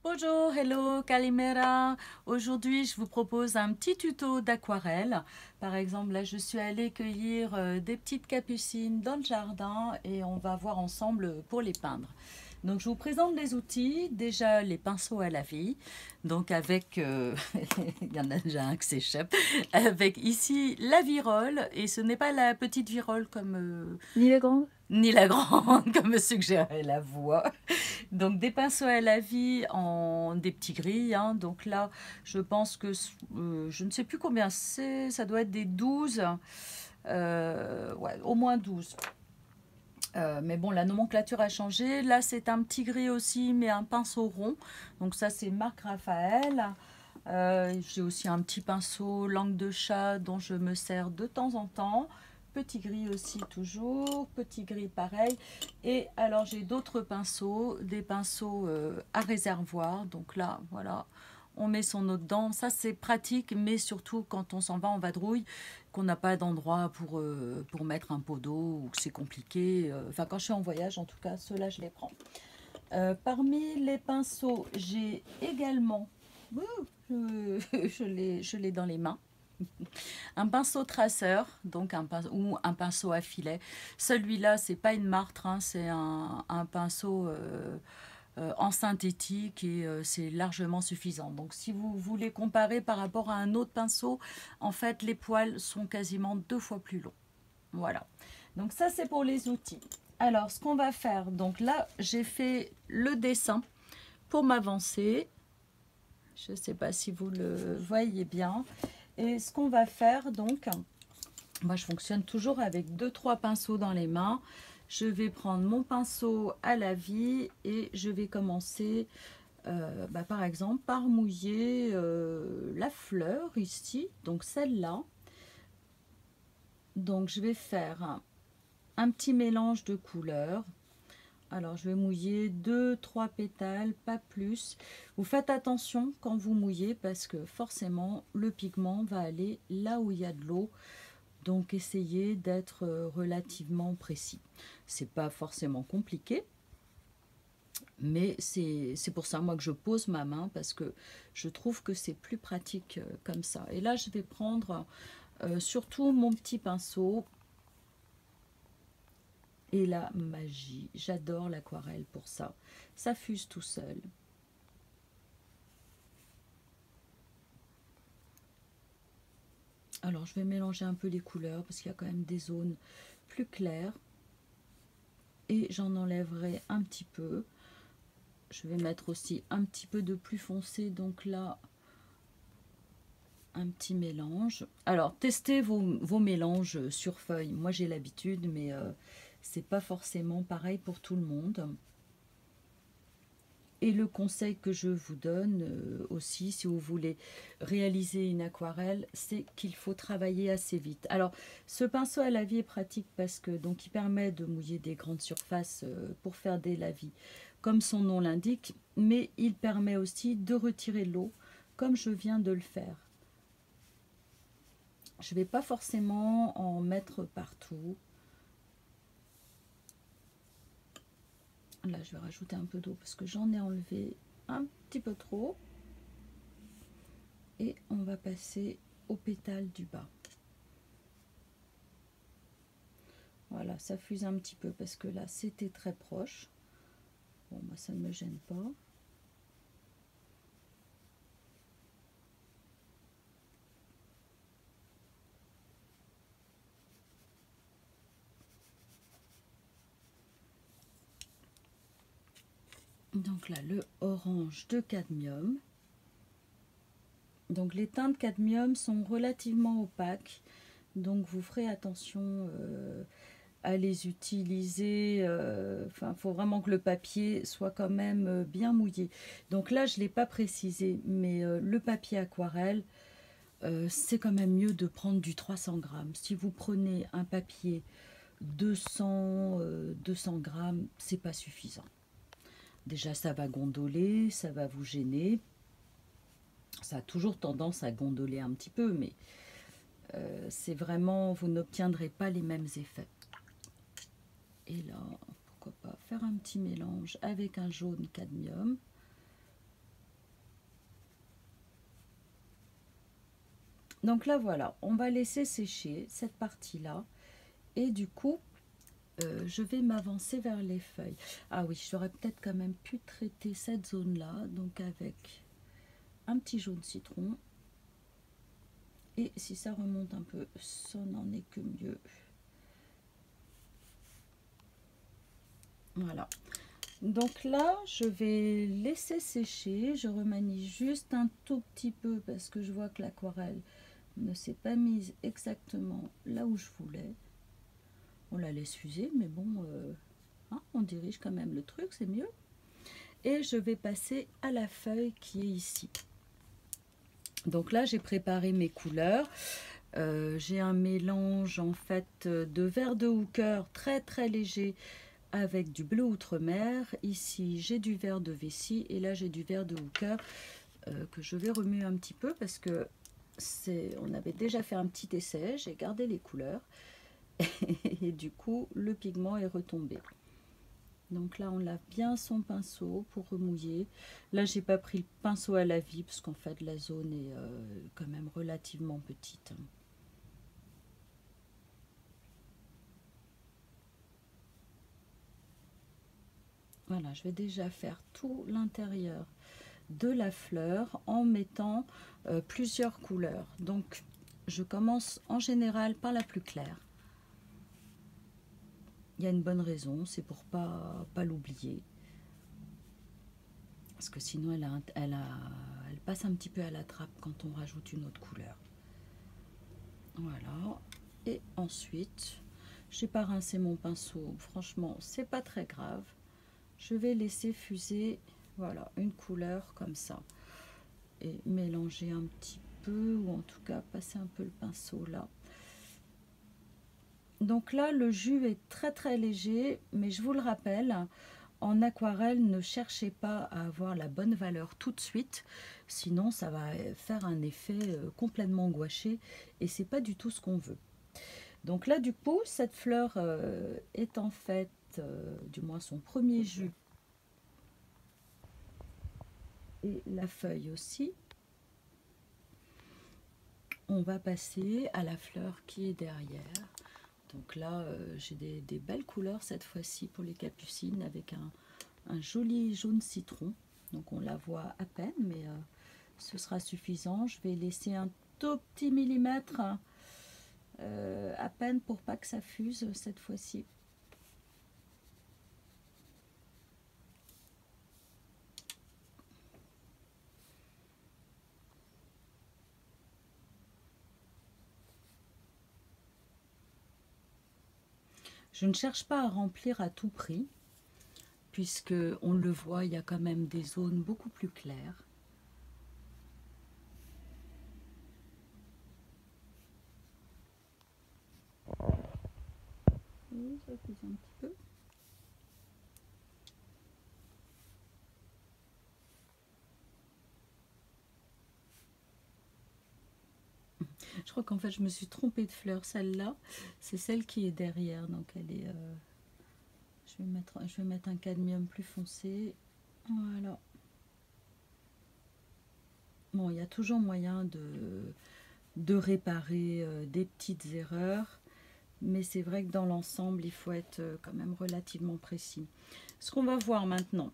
Bonjour, hello, Kalimera. Aujourd'hui, je vous propose un petit tuto d'aquarelle. Par exemple, là, je suis allée cueillir des petites capucines dans le jardin et on va voir ensemble pour les peindre. Donc, je vous présente les outils. Déjà, les pinceaux à laver. Donc, avec, il y en a déjà un qui s'échappe. Avec ici la virole. Et ce n'est pas la petite virole comme, Ni les grandes? ni la grande, comme me suggérait la voix. Donc des pinceaux à la vie en des petits grilles, hein. Donc là, je pense que je ne sais plus combien c'est, ça doit être des 12, ouais, au moins 12. Mais bon, la nomenclature a changé. Là, c'est un petit gris aussi, mais un pinceau rond. Donc ça, c'est Marc Raphaël. J'ai aussi un petit pinceau langue de chat dont je me sers de temps en temps. Petit gris aussi toujours, petit gris pareil. Et alors j'ai d'autres pinceaux, des pinceaux à réservoir. Donc là, voilà, on met son eau dedans. Ça c'est pratique, mais surtout quand on s'en va en vadrouille, qu'on n'a pas d'endroit pour mettre un pot d'eau ou que c'est compliqué. Enfin quand je suis en voyage, en tout cas, ceux-là je les prends. Parmi les pinceaux, j'ai également, je l'ai dans les mains, un pinceau traceur, donc ou un pinceau à filet. Celui-là, c'est pas une martre, hein, c'est un pinceau en synthétique et c'est largement suffisant. Donc si vous voulez comparer par rapport à un autre pinceau, en fait, les poils sont quasiment 2 fois plus longs. Voilà. Donc ça, c'est pour les outils. Alors, ce qu'on va faire, donc là, j'ai fait le dessin pour m'avancer. Je ne sais pas si vous le voyez bien. Et ce qu'on va faire, donc, moi, je fonctionne toujours avec 2-3 pinceaux dans les mains. Je vais prendre mon pinceau à la vie et je vais commencer, par exemple, par mouiller la fleur ici, donc celle-là. Donc, je vais faire un petit mélange de couleurs. Alors, je vais mouiller 2-3 pétales, pas plus. Vous faites attention quand vous mouillez parce que forcément, le pigment va aller là où il y a de l'eau. Donc, essayez d'être relativement précis. C'est pas forcément compliqué, mais c'est pour ça, moi, que je pose ma main parce que je trouve que c'est plus pratique comme ça. Et là, je vais prendre surtout mon petit pinceau. Et la magie, j'adore l'aquarelle pour ça. Ça fuse tout seul. Alors je vais mélanger un peu les couleurs parce qu'il y a quand même des zones plus claires. Et j'en enlèverai un petit peu. Je vais mettre aussi un petit peu de plus foncé. Donc là, un petit mélange. Alors testez vos mélanges sur feuille. Moi j'ai l'habitude, mais c'est pas forcément pareil pour tout le monde. Et le conseil que je vous donne aussi, si vous voulez réaliser une aquarelle, c'est qu'il faut travailler assez vite. Alors, ce pinceau à lavis est pratique parce que donc il permet de mouiller des grandes surfaces pour faire des lavis, comme son nom l'indique, mais il permet aussi de retirer l'eau, comme je viens de le faire. Je ne vais pas forcément en mettre partout. Là, je vais rajouter un peu d'eau parce que j'en ai enlevé un petit peu trop. Et on va passer au pétale du bas. Voilà, ça fuse un petit peu parce que là, c'était très proche. Bon, moi, ça ne me gêne pas. Donc là, le orange de cadmium. Donc les teintes cadmium sont relativement opaques. Donc vous ferez attention à les utiliser. Enfin, il faut vraiment que le papier soit quand même bien mouillé. Donc là, je ne l'ai pas précisé, mais le papier aquarelle, c'est quand même mieux de prendre du 300 grammes. Si vous prenez un papier 200 grammes, c'est pas suffisant. Déjà, ça va gondoler, ça va vous gêner. Ça a toujours tendance à gondoler un petit peu, mais c'est vraiment, vous n'obtiendrez pas les mêmes effets. Et là, pourquoi pas faire un petit mélange avec un jaune cadmium. Donc là, voilà, on va laisser sécher cette partie-là. Et du coup, je vais m'avancer vers les feuilles. Ah oui, j'aurais peut-être quand même pu traiter cette zone-là, donc avec un petit jaune citron. Et si ça remonte un peu, ça n'en est que mieux. Voilà. Donc là, je vais laisser sécher. Je remanie juste un tout petit peu parce que je vois que l'aquarelle ne s'est pas mise exactement là où je voulais. On la laisse fuser, mais bon, hein, on dirige quand même le truc, c'est mieux. Et je vais passer à la feuille qui est ici. Donc là, j'ai préparé mes couleurs. J'ai un mélange en fait de vert de hooker très très léger avec du bleu outre-mer. Ici, j'ai du vert de vessie et là, j'ai du vert de hooker que je vais remuer un petit peu parce que on avait déjà fait un petit essai. J'ai gardé les couleurs et du coup, le pigment est retombé. Donc là, on lave bien son pinceau pour remouiller. Là, j'ai pas pris le pinceau à la vie parce qu'en fait, la zone est quand même relativement petite. Voilà, je vais déjà faire tout l'intérieur de la fleur en mettant plusieurs couleurs. Donc, je commence en général par la plus claire. Il y a une bonne raison, c'est pour pas l'oublier. Parce que sinon, elle passe un petit peu à la trappe quand on rajoute une autre couleur. Voilà. Et ensuite, j'ai pas rincé mon pinceau. Franchement, c'est pas très grave. Je vais laisser fuser, voilà, une couleur comme ça. Et mélanger un petit peu, ou en tout cas passer un peu le pinceau là. Donc là, le jus est très très léger, mais je vous le rappelle, en aquarelle, ne cherchez pas à avoir la bonne valeur tout de suite, sinon ça va faire un effet complètement gouaché et c'est pas du tout ce qu'on veut. Donc là, du coup, cette fleur est en fait, du moins son premier jus, et la feuille aussi. On va passer à la fleur qui est derrière. Donc là, j'ai des belles couleurs cette fois-ci pour les capucines avec un joli jaune citron. Donc on la voit à peine, mais ce sera suffisant. Je vais laisser un tout petit millimètre à peine pour pas que ça fuse cette fois-ci. Je ne cherche pas à remplir à tout prix, puisque on le voit, il y a quand même des zones beaucoup plus claires. Oui, ça fuse un petit peu. Je crois qu'en fait je me suis trompée de fleur. Celle-là, c'est celle qui est derrière, donc elle est. Je vais mettre un cadmium plus foncé. Voilà. Bon, il y a toujours moyen de réparer des petites erreurs, mais c'est vrai que dans l'ensemble, il faut être quand même relativement précis. Ce qu'on va voir maintenant,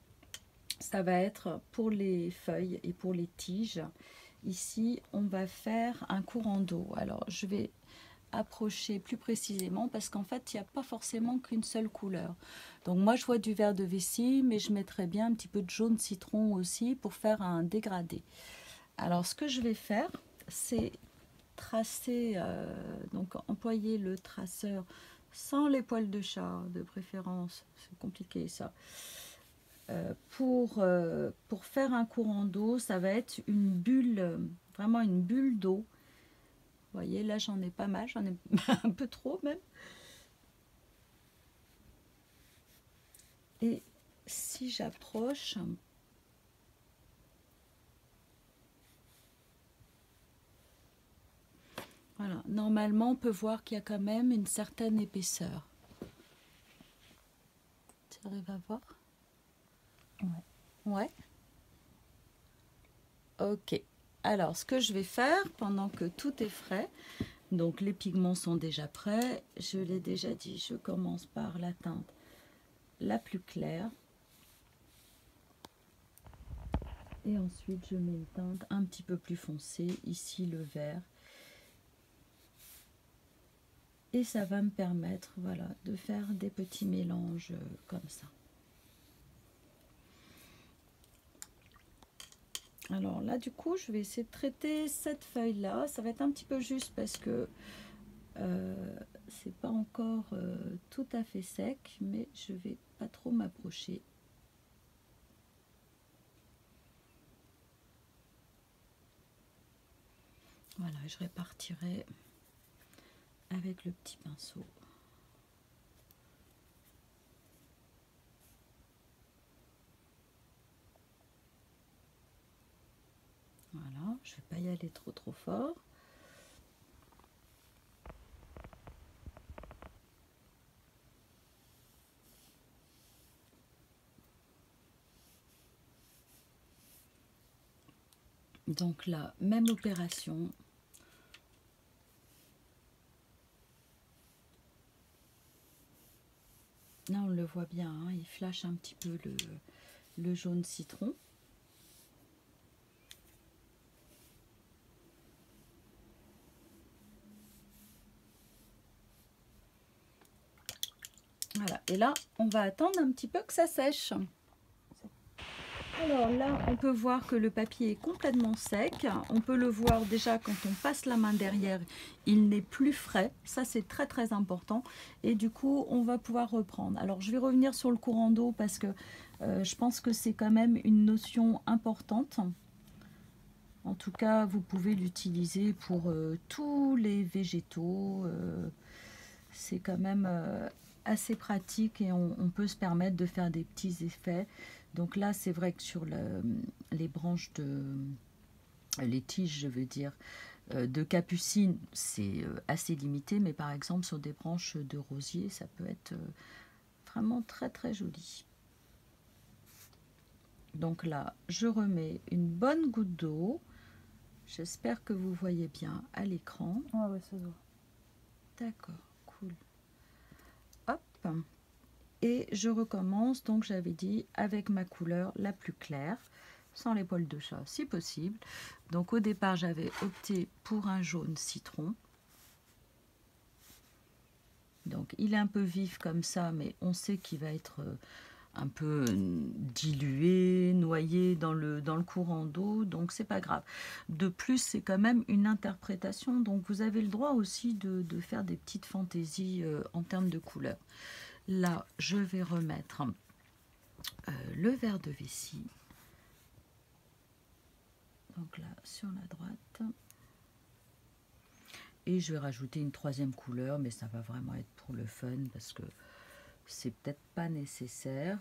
ça va être pour les feuilles et pour les tiges. Ici, on va faire un courant d'eau. Alors, je vais approcher plus précisément parce qu'en fait, il n'y a pas forcément qu'une seule couleur. Donc moi, je vois du vert de vessie, mais je mettrais bien un petit peu de jaune citron aussi pour faire un dégradé. Alors, ce que je vais faire, c'est tracer, donc employer le traceur sans les poils de chat, de préférence. C'est compliqué ça. Pour faire un courant d'eau, ça va être une bulle, vraiment une bulle d'eau. Vous voyez, là j'en ai pas mal, j'en ai un peu trop même. Et si j'approche, voilà, normalement on peut voir qu'il y a quand même une certaine épaisseur. Tu arrives à voir? Ouais. Ouais. Ok. Alors, ce que je vais faire pendant que tout est frais, donc les pigments sont déjà prêts, je l'ai déjà dit, je commence par la teinte la plus claire. Et ensuite, je mets une teinte un petit peu plus foncée, ici le vert. Et ça va me permettre, voilà, de faire des petits mélanges comme ça. Alors là, du coup, je vais essayer de traiter cette feuille-là. Ça va être un petit peu juste parce que c'est pas encore tout à fait sec, mais je vais pas trop m'approcher. Voilà, je répartirai avec le petit pinceau. Voilà, je vais pas y aller trop fort. Donc là, même opération. Là, on le voit bien, hein, il flash un petit peu le jaune citron. Voilà, et là, on va attendre un petit peu que ça sèche. Alors là, on peut voir que le papier est complètement sec. On peut le voir déjà quand on passe la main derrière, il n'est plus frais. Ça, c'est très important. Et du coup, on va pouvoir reprendre. Alors, je vais revenir sur le courant d'eau parce que je pense que c'est quand même une notion importante. En tout cas, vous pouvez l'utiliser pour tous les végétaux. C'est quand même assez pratique et on peut se permettre de faire des petits effets. Donc là, c'est vrai que sur les branches les tiges, je veux dire, de capucine, c'est assez limité, mais par exemple sur des branches de rosier, ça peut être vraiment très joli. Donc là, je remets une bonne goutte d'eau. J'espère que vous voyez bien à l'écran. Ouais, ça se voit. D'accord, cool. Hop. Et je recommence, donc j'avais dit, avec ma couleur la plus claire, sans les poils de chat si possible. Donc au départ, j'avais opté pour un jaune citron. Donc il est un peu vif comme ça, mais on sait qu'il va être un peu dilué, noyé dans le courant d'eau, donc c'est pas grave. De plus, c'est quand même une interprétation, donc vous avez le droit aussi de faire des petites fantaisies en termes de couleurs. Là, je vais remettre le verre de vessie. Donc là, sur la droite. Et je vais rajouter une troisième couleur, mais ça va vraiment être pour le fun, parce que c'est peut-être pas nécessaire.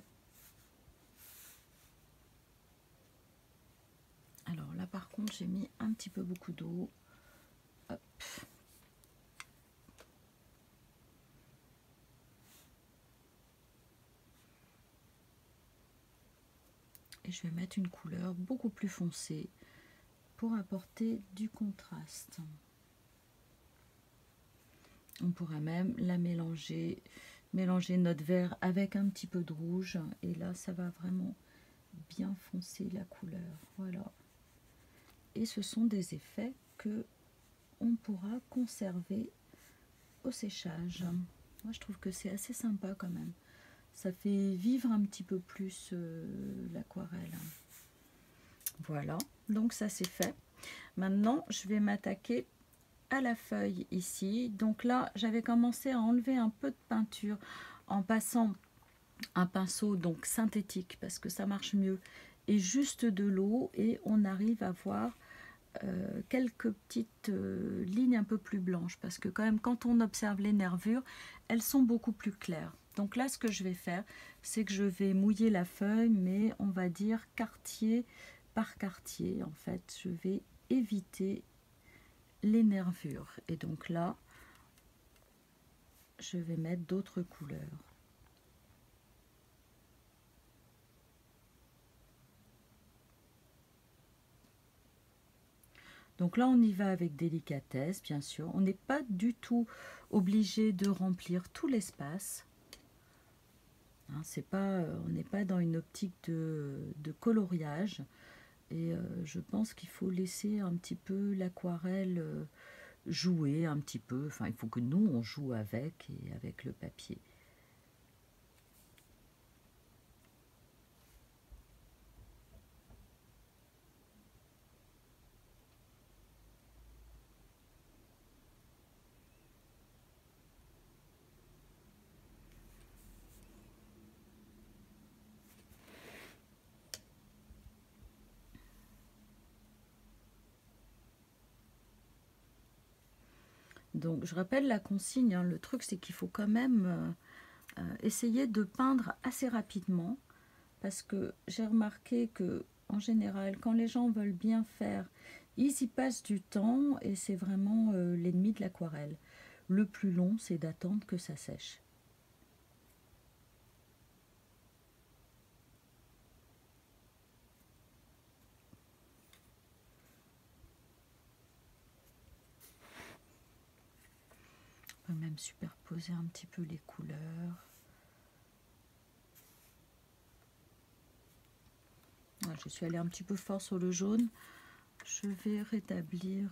Alors là, par contre, j'ai mis un petit peu beaucoup d'eau. Hop. Et je vais mettre une couleur beaucoup plus foncée pour apporter du contraste. On pourra même la mélanger notre vert avec un petit peu de rouge. Et là, ça va vraiment bien foncer la couleur. Voilà. Et ce sont des effets que on pourra conserver au séchage. Moi, je trouve que c'est assez sympa quand même. Ça fait vivre un petit peu plus l'aquarelle. Voilà, donc ça c'est fait. Maintenant, je vais m'attaquer à la feuille ici. Donc là, j'avais commencé à enlever un peu de peinture en passant un pinceau donc synthétique parce que ça marche mieux et juste de l'eau, et on arrive à voir quelques petites lignes un peu plus blanches, parce que quand même quand on observe les nervures, elles sont beaucoup plus claires. Donc là, ce que je vais faire, c'est que je vais mouiller la feuille, mais on va dire quartier par quartier. En fait, je vais éviter les nervures. Et donc là, je vais mettre d'autres couleurs. Donc là, on y va avec délicatesse, bien sûr. On n'est pas du tout obligé de remplir tout l'espace. Hein, c'est pas, on n'est pas dans une optique de coloriage. Et je pense qu'il faut laisser un petit peu l'aquarelle jouer un petit peu. Enfin, il faut que nous, on joue avec et avec le papier. Donc, je rappelle la consigne, hein. Le truc, c'est qu'il faut quand même essayer de peindre assez rapidement, parce que j'ai remarqué que, en général, quand les gens veulent bien faire, ils y passent du temps, et c'est vraiment l'ennemi de l'aquarelle. Le plus long, c'est d'attendre que ça sèche. On peut même superposer un petit peu les couleurs. Voilà, je suis allée un petit peu fort sur le jaune. Je vais rétablir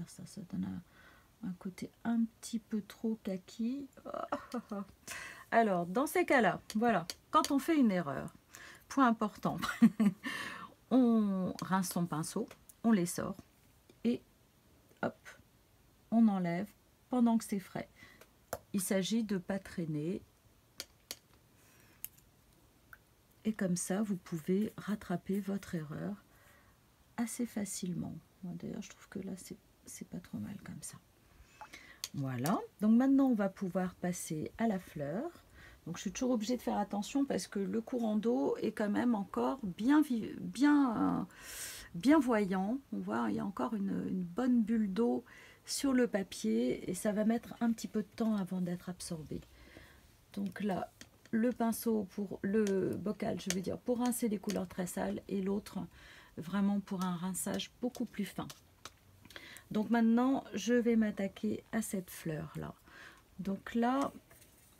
ça. Ça donne un côté un petit peu trop kaki. Alors, dans ces cas-là, voilà, quand on fait une erreur, point important, on rince son pinceau, on les sort et hop, on enlève pendant que c'est frais. Il s'agit de ne pas traîner. Et comme ça, vous pouvez rattraper votre erreur assez facilement. D'ailleurs, je trouve que là, c'est pas trop mal comme ça. Voilà. Donc maintenant, on va pouvoir passer à la fleur. Donc je suis toujours obligée de faire attention parce que le courant d'eau est quand même encore bien voyant. On voit, il y a encore une bonne bulle d'eau sur le papier et ça va mettre un petit peu de temps avant d'être absorbé. Donc là, le pinceau pour le bocal, je veux dire, pour rincer les couleurs très sales, et l'autre vraiment pour un rinçage beaucoup plus fin. Donc maintenant, je vais m'attaquer à cette fleur-là. Donc là,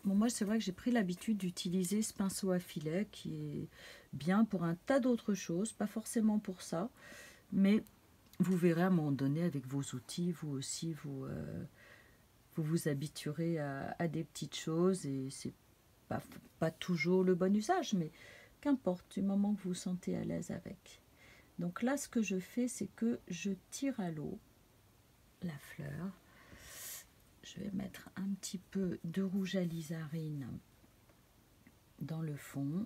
bon, moi c'est vrai que j'ai pris l'habitude d'utiliser ce pinceau à filet qui est bien pour un tas d'autres choses, pas forcément pour ça, mais vous verrez à un moment donné avec vos outils, vous aussi, vous habituerez à des petites choses, et c'est pas toujours le bon usage, mais qu'importe, du moment que vous vous sentez à l'aise avec. Donc là, ce que je fais, c'est que je tire à l'eau la fleur. Je vais mettre un petit peu de rouge alizarine dans le fond.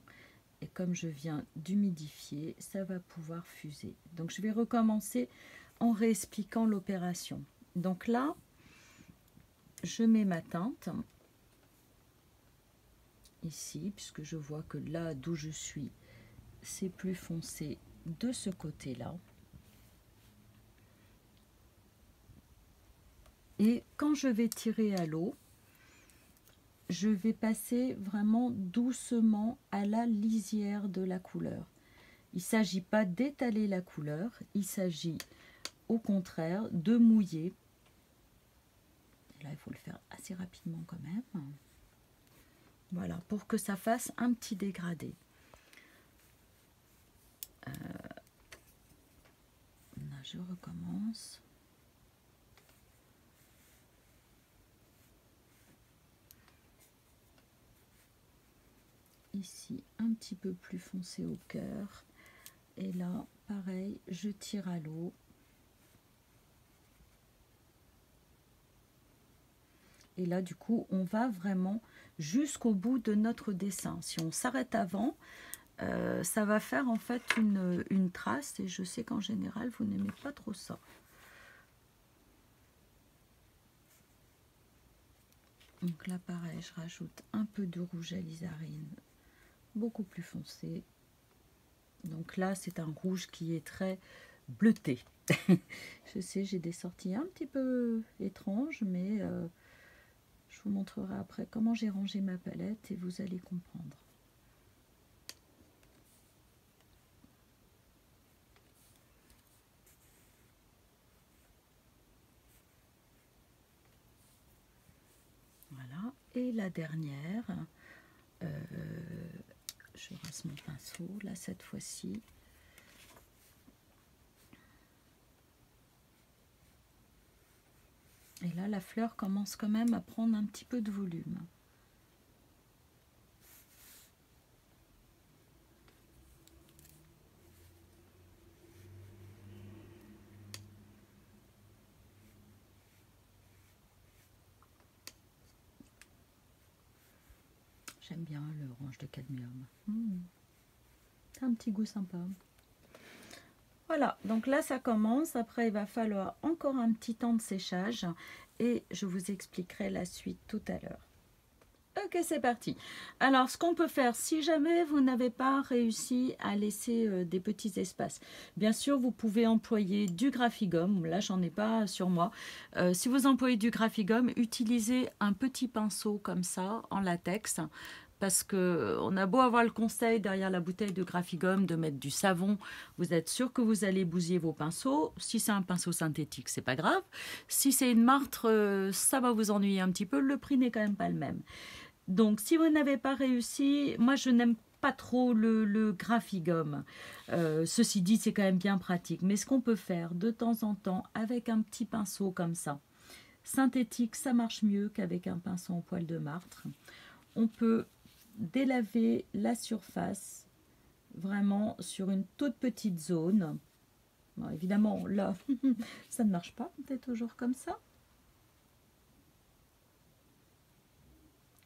Et comme je viens d'humidifier, ça va pouvoir fuser. Donc je vais recommencer en réexpliquant l'opération. Donc là, je mets ma teinte ici, puisque je vois que là d'où je suis, c'est plus foncé de ce côté-là. Et quand je vais tirer à l'eau, je vais passer vraiment doucement à la lisière de la couleur. Il ne s'agit pas d'étaler la couleur, il s'agit au contraire de mouiller. Et là, il faut le faire assez rapidement quand même. Voilà, pour que ça fasse un petit dégradé. Là, je recommence. Ici, un petit peu plus foncé au cœur. Et là, pareil, je tire à l'eau. Et là, du coup, on va vraiment jusqu'au bout de notre dessin. Si on s'arrête avant, ça va faire en fait une trace. Et je sais qu'en général, vous n'aimez pas trop ça. Donc là, pareil, je rajoute un peu de rouge alizarine, beaucoup plus foncé. Donc là, c'est un rouge qui est très bleuté. Je sais, j'ai des sorties un petit peu étranges, mais je vous montrerai après comment j'ai rangé ma palette et vous allez comprendre. Et la dernière, je rince mon pinceau, là cette fois-ci. Et là, la fleur commence quand même à prendre un petit peu de volume. J'aime bien l'orange de cadmium. C'est un petit goût sympa. Voilà, donc là ça commence. Après, il va falloir encore un petit temps de séchage et je vous expliquerai la suite tout à l'heure. Ok, c'est parti. Alors, ce qu'on peut faire, si jamais vous n'avez pas réussi à laisser des petits espaces, bien sûr, vous pouvez employer du graphigum. Là, j'en ai pas sur moi. Si vous employez du graphigum, utilisez un petit pinceau comme ça, en latex. Parce que on a beau avoir le conseil derrière la bouteille de graphigum de mettre du savon, vous êtes sûr que vous allez bousiller vos pinceaux. Si c'est un pinceau synthétique, c'est pas grave. Si c'est une martre, ça va vous ennuyer un petit peu. Le prix n'est quand même pas le même. Donc, si vous n'avez pas réussi, moi je n'aime pas trop le graphigum. Ceci dit, c'est quand même bien pratique. Mais ce qu'on peut faire de temps en temps avec un petit pinceau comme ça, synthétique, ça marche mieux qu'avec un pinceau en poil de martre. On peut délaver la surface vraiment sur une toute petite zone. Bon, évidemment, là, ça ne marche pas, peut-être toujours comme ça.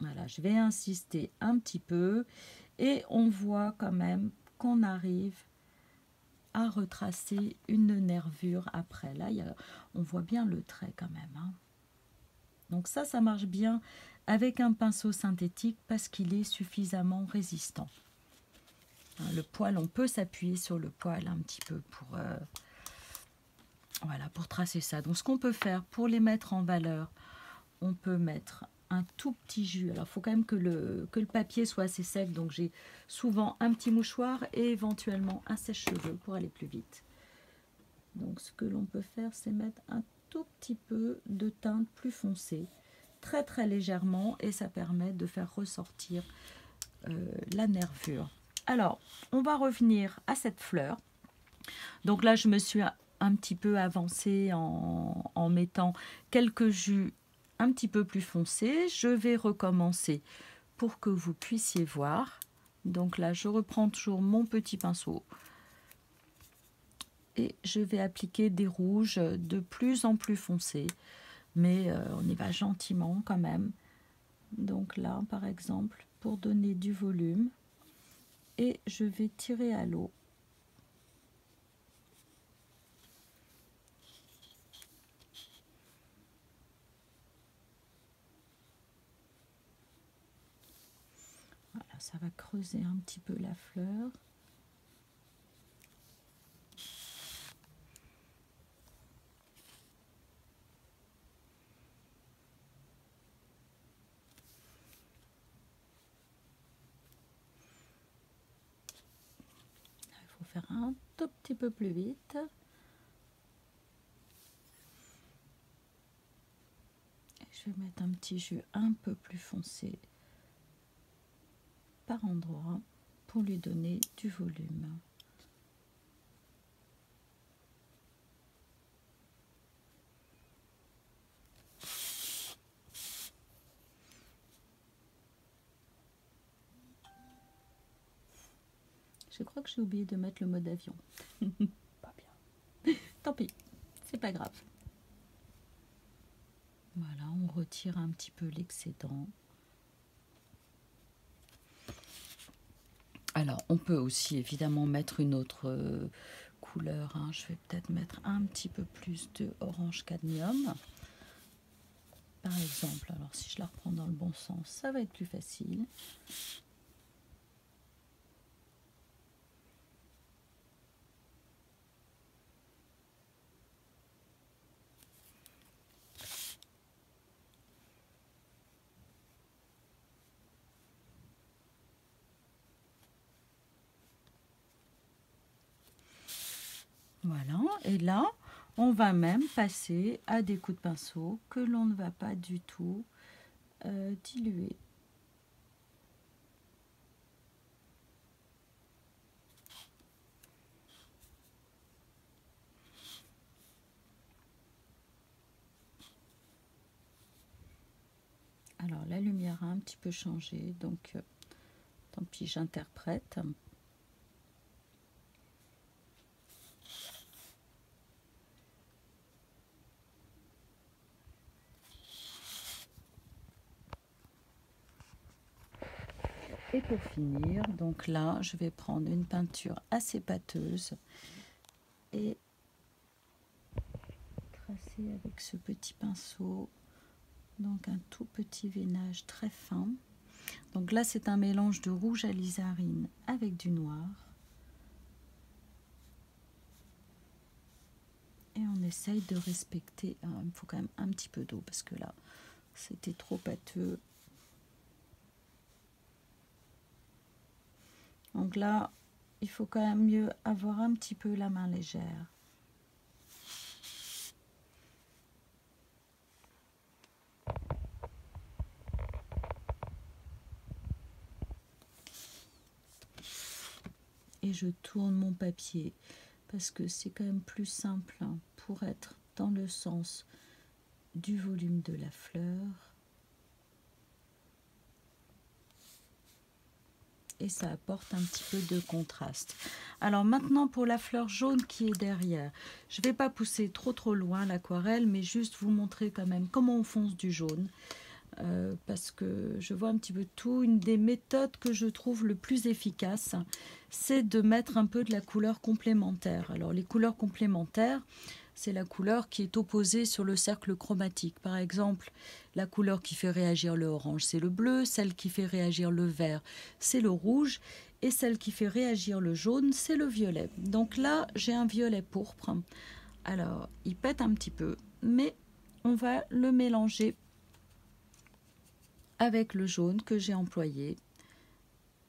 Voilà, je vais insister un petit peu et on voit quand même qu'on arrive à retracer une nervure après. Là, on voit bien le trait quand même. Hein. Donc ça marche bien avec un pinceau synthétique parce qu'il est suffisamment résistant. Le poil, on peut s'appuyer sur le poil un petit peu voilà, pour tracer ça. Donc ce qu'on peut faire pour les mettre en valeur, on peut mettre un tout petit jus. Alors, il faut quand même que le papier soit assez sec. Donc, j'ai souvent un petit mouchoir et éventuellement un sèche-cheveux pour aller plus vite. Donc, ce que l'on peut faire, c'est mettre un tout petit peu de teinte plus foncée. Très, très légèrement. Et ça permet de faire ressortir la nervure. Alors, on va revenir à cette fleur. Donc là, je me suis un petit peu avancée en mettant quelques jus un petit peu plus foncé. Je vais recommencer pour que vous puissiez voir. Donc là, je reprends toujours mon petit pinceau et je vais appliquer des rouges de plus en plus foncés, mais on y va gentiment quand même. Donc là, par exemple, pour donner du volume, et je vais tirer à l'eau. Voilà, ça va creuser un petit peu la fleur. Il faut faire un tout petit peu plus vite. Je vais mettre un petit jus un peu plus foncé par endroit pour lui donner du volume. Je crois que j'ai oublié de mettre le mode avion. Pas bien. Tant pis, c'est pas grave. Voilà, on retire un petit peu l'excédent. Alors, on peut aussi évidemment mettre une autre couleur. Hein. Je vais peut-être mettre un petit peu plus de orange cadmium. Par exemple, alors si je la reprends dans le bon sens, ça va être plus facile. Voilà, et là, on va même passer à des coups de pinceau que l'on ne va pas du tout diluer. Alors la lumière a un petit peu changé, donc tant pis, j'interprète. Et pour finir, donc là, je vais prendre une peinture assez pâteuse et tracer avec ce petit pinceau, donc un tout petit veinage très fin. Donc là, c'est un mélange de rouge alizarine avec du noir. Et on essaye de respecter, il faut quand même un petit peu d'eau parce que là, c'était trop pâteux. Donc là, il faut quand même mieux avoir un petit peu la main légère. Et je tourne mon papier parce que c'est quand même plus simple pour être dans le sens du volume de la fleur. Et ça apporte un petit peu de contraste. Alors maintenant pour la fleur jaune qui est derrière, je ne vais pas pousser trop loin l'aquarelle, mais juste vous montrer quand même comment on fonce du jaune. Parce que je vois un petit peu tout. Une des méthodes que je trouve le plus efficace, c'est de mettre un peu de la couleur complémentaire. Alors les couleurs complémentaires, c'est la couleur qui est opposée sur le cercle chromatique. Par exemple, la couleur qui fait réagir le orange, c'est le bleu, celle qui fait réagir le vert, c'est le rouge, et celle qui fait réagir le jaune, c'est le violet. Donc là, j'ai un violet pourpre. Alors, il pète un petit peu, mais on va le mélanger avec le jaune que j'ai employé,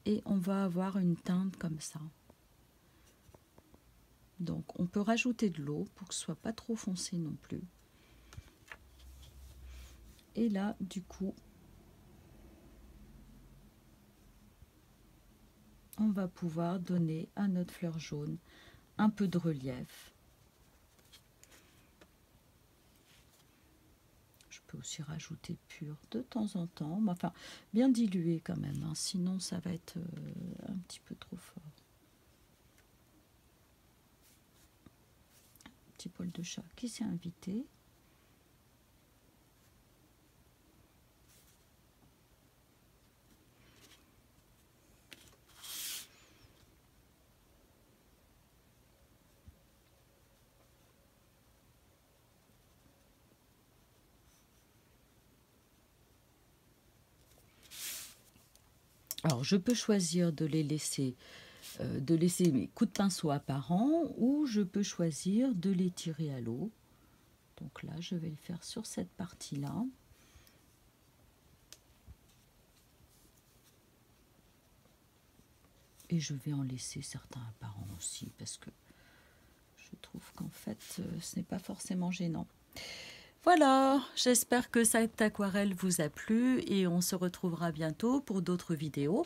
et on va avoir une teinte comme ça. Donc on peut rajouter de l'eau pour que ce soit pas trop foncé non plus. Et là du coup on va pouvoir donner à notre fleur jaune un peu de relief. Je peux aussi rajouter pur de temps en temps, mais enfin bien dilué quand même, hein, sinon ça va être un petit peu trop fort. Un petit poil de chat qui s'est invité. Alors je peux choisir de les laisser mes coups de pinceau apparents, ou je peux choisir de les tirer à l'eau. Donc là, je vais le faire sur cette partie-là. Et je vais en laisser certains apparents aussi, parce que je trouve qu'en fait, ce n'est pas forcément gênant. Voilà, j'espère que cette aquarelle vous a plu et on se retrouvera bientôt pour d'autres vidéos.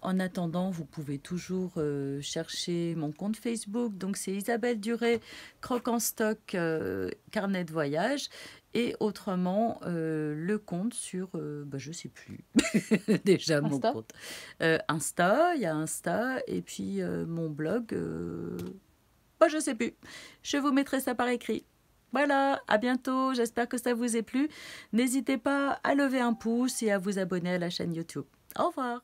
En attendant, vous pouvez toujours chercher mon compte Facebook, donc c'est Isabelle Duret, Croque en stock, carnet de voyage, et autrement le compte sur, je sais plus, déjà mon Insta. compte. Insta, il y a Insta, et puis mon blog, je sais plus. Je vous mettrai ça par écrit. Voilà, à bientôt, j'espère que ça vous a plu. N'hésitez pas à lever un pouce et à vous abonner à la chaîne YouTube. Au revoir.